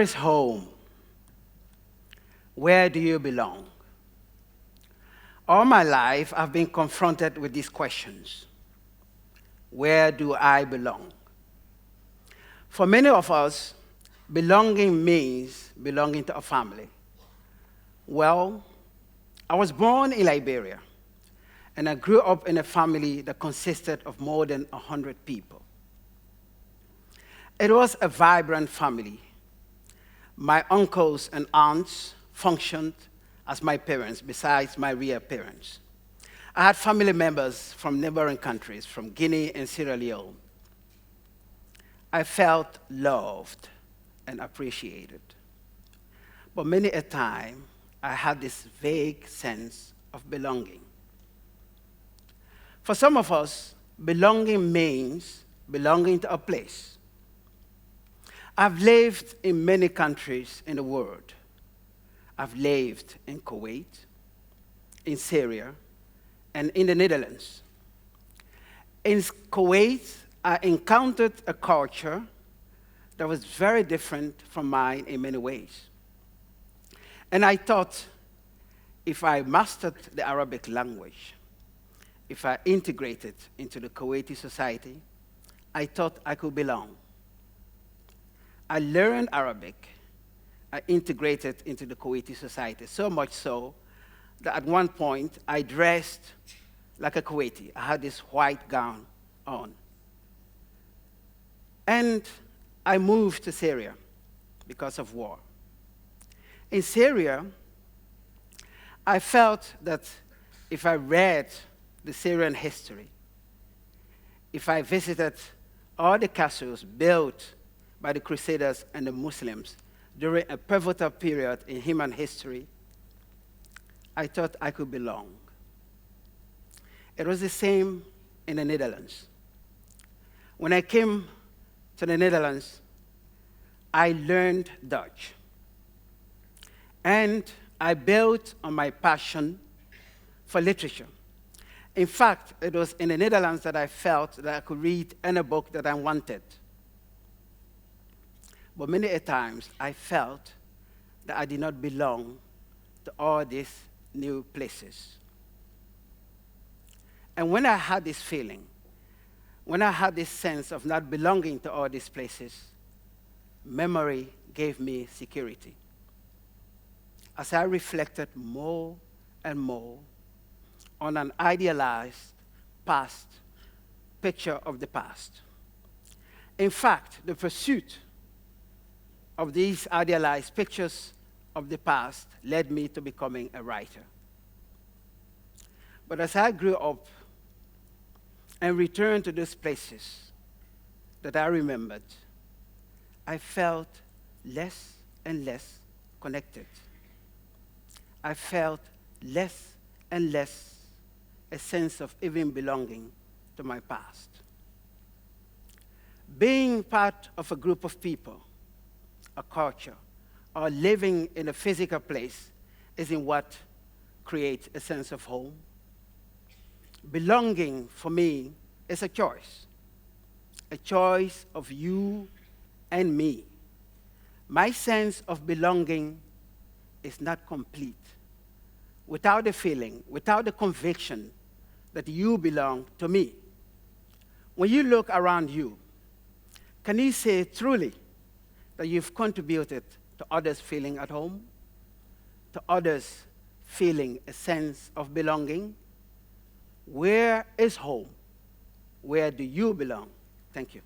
is home? Where do you belong? All my life, I've been confronted with these questions. Where do I belong? For many of us, belonging means belonging to a family. Well, I was born in Liberia, and I grew up in a family that consisted of more than 100 people. It was a vibrant family. My uncles and aunts functioned as my parents, besides my real parents. I had family members from neighboring countries, from Guinea and Sierra Leone. I felt loved and appreciated. But many a time, I had this vague sense of belonging. For some of us, belonging means belonging to a place. I've lived in many countries in the world. I've lived in Kuwait, in Syria, and in the Netherlands. In Kuwait, I encountered a culture that was very different from mine in many ways. And I thought, if I mastered the Arabic language, if I integrated into the Kuwaiti society, I thought I could belong. I learned Arabic. I integrated into the Kuwaiti society, so much so that at one point I dressed like a Kuwaiti. I had this white gown on. And I moved to Syria because of war. In Syria, I felt that if I read the Syrian history, if I visited all the castles built by the Crusaders and the Muslims during a pivotal period in human history, I thought I could belong. It was the same in the Netherlands. When I came to the Netherlands, I learned Dutch. And I built on my passion for literature. In fact, it was in the Netherlands that I felt that I could read any book that I wanted. But many a times, I felt that I did not belong to all these new places. And when I had this feeling, when I had this sense of not belonging to all these places, memory gave me security. As I reflected more and more on an idealized past, picture of the past. In fact, the pursuit of these idealized pictures of the past led me to becoming a writer. But as I grew up and returned to those places that I remembered, I felt less and less connected. I felt less and less a sense of even belonging to my past. Being part of a group of people, a culture, or living in a physical place isn't what creates a sense of home. Belonging, for me, is a choice of you and me. My sense of belonging is not complete without the feeling, without the conviction that you belong to me. When you look around you, can you say truly that you've contributed to others feeling at home, to others feeling a sense of belonging? Where is home? Where do you belong? Thank you.